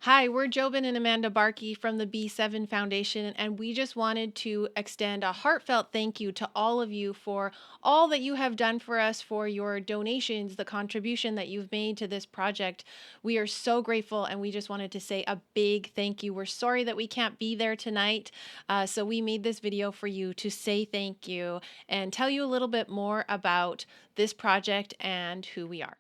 Hi, we're Jobin and Amanda Barkey from the B7 Foundation, and we just wanted to extend a heartfelt thank you to all of you for all that you have done for us, for your donations, the contribution that you've made to this project. We are so grateful, and we just wanted to say a big thank you. We're sorry that we can't be there tonight, so we made this video for you to say thank you and tell you a little bit more about this project and who we are.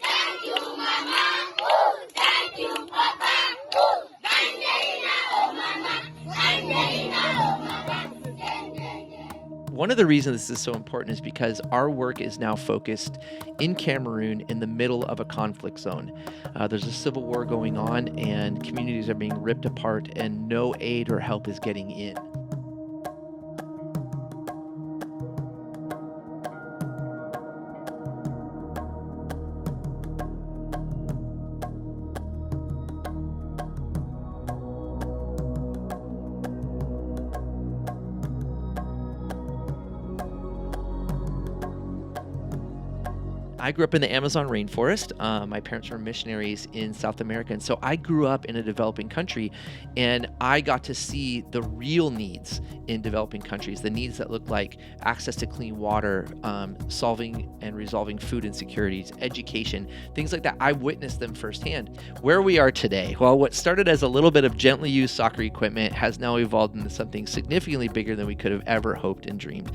Thank you, Mama. Ooh, thank you, Papa. Ooh, thank you, Mama. Thank you, Mama. One of the reasons this is so important is because our work is now focused in Cameroon in the middle of a conflict zone. There's a civil war going on and communities are being ripped apart and no aid or help is getting in. I grew up in the Amazon rainforest. My parents were missionaries in South America. And so I grew up in a developing country and I got to see the real needs in developing countries, the needs that look like access to clean water, solving and resolving food insecurities, education, things like that. I witnessed them firsthand. Where we are today, well, what started as a little bit of gently used soccer equipment has now evolved into something significantly bigger than we could have ever hoped and dreamed.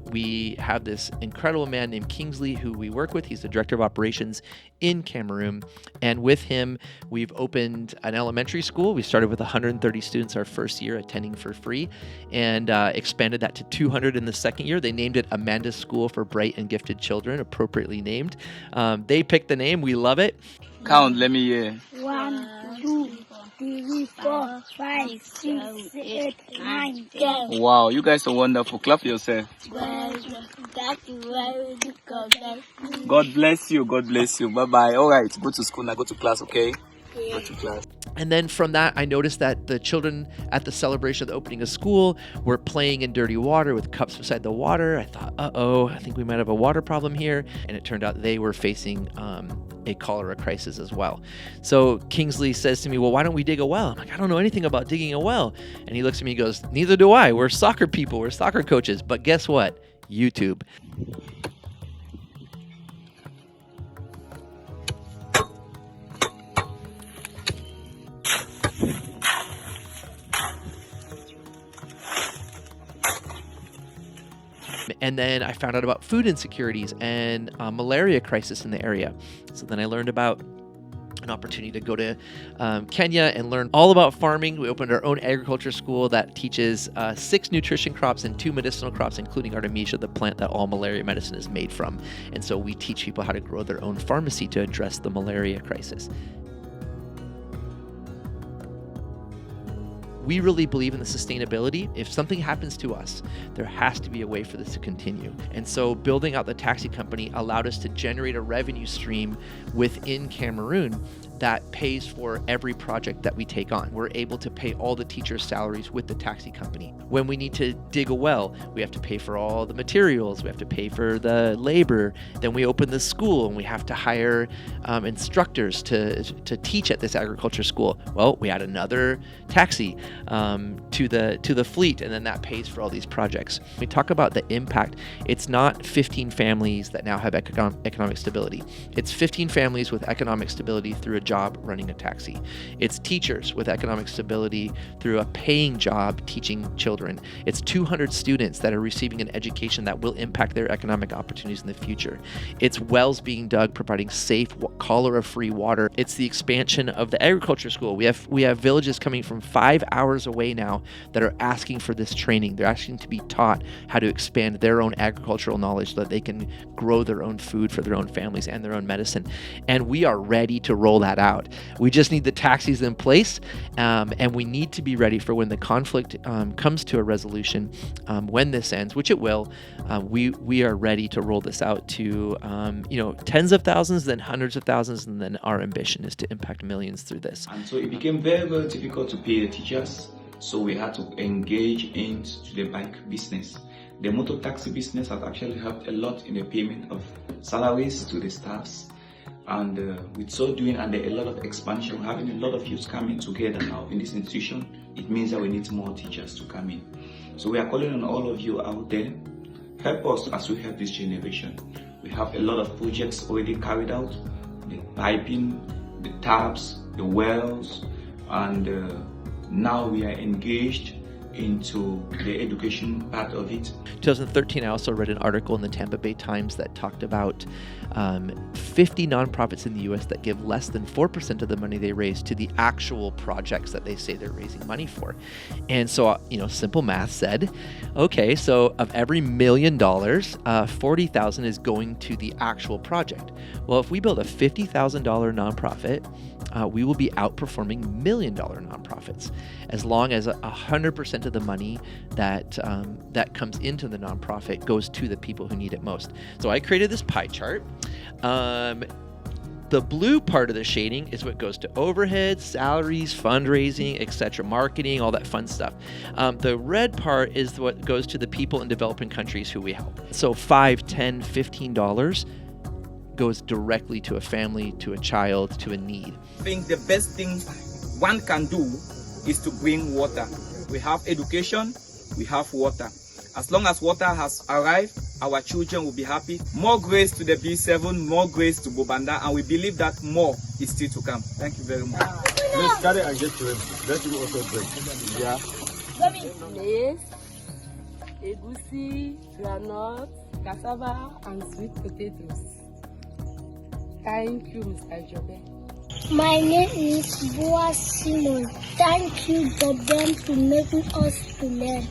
We have this incredible man named Kingsley who we work with. He's the director of operations in Cameroon. And with him, we've opened an elementary school. We started with 130 students our first year attending for free and expanded that to 200 in the second year. They named it Amanda's School for Bright and Gifted Children, appropriately named. They picked the name. We love it. Count, let me hear. 1, 2, 3, 4, 5, 6, 7, 8, 9, 10. Wow, you guys are wonderful. Clap for yourself. God bless you. God bless you. Bye-bye. All right, go to school now. Go to class, okay? Go to class. And then from that, I noticed that the children at the celebration of the opening of school were playing in dirty water with cups beside the water. I thought, uh-oh, I think we might have a water problem here. And it turned out they were facing a cholera crisis as well. So Kingsley says to me, well, why don't we dig a well? I'm like, I don't know anything about digging a well. And he looks at me and goes, neither do I. We're soccer people. We're soccer coaches. But guess what? YouTube. And then I found out about food insecurities and malaria crisis in the area. So then I learned about an opportunity to go to Kenya and learn all about farming. We opened our own agriculture school that teaches 6 nutrition crops and 2 medicinal crops, including Artemisia, the plant that all malaria medicine is made from. And so we teach people how to grow their own pharmacy to address the malaria crisis. We really believe in the sustainability. If something happens to us, there has to be a way for this to continue. And so building out the taxi company allowed us to generate a revenue stream within Cameroon that pays for every project that we take on. We're able to pay all the teachers' salaries with the taxi company. When we need to dig a well, we have to pay for all the materials, we have to pay for the labor. Then we open the school and we have to hire instructors to teach at this agriculture school. Well, we add another taxi to the fleet, and then that pays for all these projects. We talk about the impact. It's not 15 families that now have economic stability. It's 15 families with economic stability through a job running a taxi. It's teachers with economic stability through a paying job teaching children. It's 200 students that are receiving an education that will impact their economic opportunities in the future. It's wells being dug, providing safe, cholera-free water. It's the expansion of the agriculture school. We have villages coming from 5 hours away now that are asking for this training. They're asking to be taught how to expand their own agricultural knowledge so that they can grow their own food for their own families and their own medicine. And we are ready to roll that out. We just need the taxis in place, and we need to be ready for when the conflict comes to a resolution, when this ends, which it will. We are ready to roll this out to tens of thousands, then hundreds of thousands, and then our ambition is to impact millions through this. And so it became very, very difficult to pay the teachers. So we had to engage into the bike business. The motor taxi business has actually helped a lot in the payment of salaries to the staffs. And with so doing, and a lot of expansion, having a lot of youth coming together now in this institution, it means that we need more teachers to come in. So we are calling on all of you out there, help us as we help this generation. We have a lot of projects already carried out, the piping, the taps, the wells, and now we are engaged into the education part of it. 2013, I also read an article in the Tampa Bay Times that talked about 50 nonprofits in the U.S. that give less than 4% of the money they raise to the actual projects that they say they're raising money for. And so, simple math said, okay, so of every $1 million, 40,000 is going to the actual project. Well, if we build a $50,000 nonprofit, we will be outperforming $1 million nonprofits, as long as 100% of the money that comes into the nonprofit goes to the people who need it most. So I created this pie chart. The blue part of the shading is what goes to overhead, salaries, fundraising, etc., marketing, all that fun stuff. The red part is what goes to the people in developing countries who we help. So $5, $10, $15 goes directly to a family, to a child, to a need. I think the best thing one can do is to bring water. We have education, we have water. As long as water has arrived, our children will be happy. More grace to the B7, more grace to Bobanda, and we believe that more is still to come. Thank you very much. Let's carry and get to him. Let him also drink. Yeah. Maize, egusi, granite, cassava, and sweet potatoes. Thank you, Mr. Jobe. My name is Boa Simon. Thank you, Jordan, for making us to learn.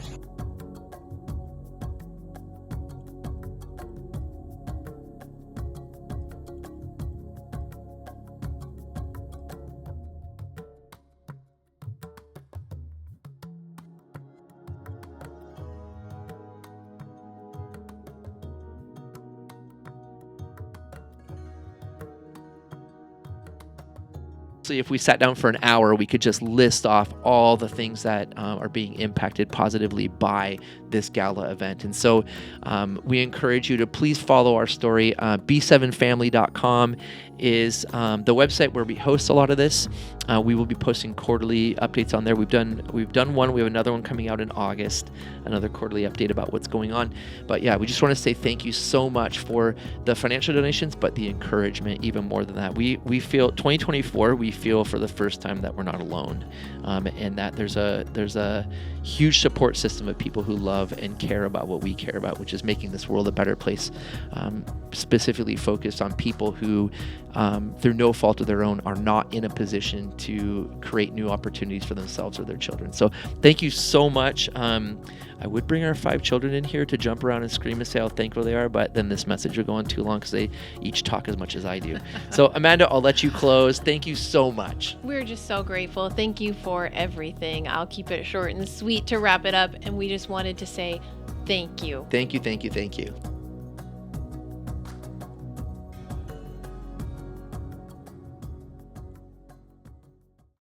So if we sat down for an hour, we could just list off all the things that are being impacted positively by this gala event. And so we encourage you to please follow our story. B7family.com is the website where we host a lot of this. We will be posting quarterly updates on there. We've done one. We have another one coming out in August, another quarterly update about what's going on. But yeah, we just want to say thank you so much for the financial donations, but the encouragement even more than that. We feel 2024, we feel for the first time that we're not alone, and that there's a huge support system of people who love and care about what we care about, which is making this world a better place, specifically focused on people who, through no fault of their own, are not in a position to create new opportunities for themselves or their children. So thank you so much. I would bring our 5 children in here to jump around and scream and say how thankful they are, but then this message would go on too long because they each talk as much as I do. So Amanda, I'll let you close. Thank you so much. We're just so grateful. Thank you for everything. I'll keep it short and sweet to wrap it up. And we just wanted to say thank you. Thank you, thank you, thank you.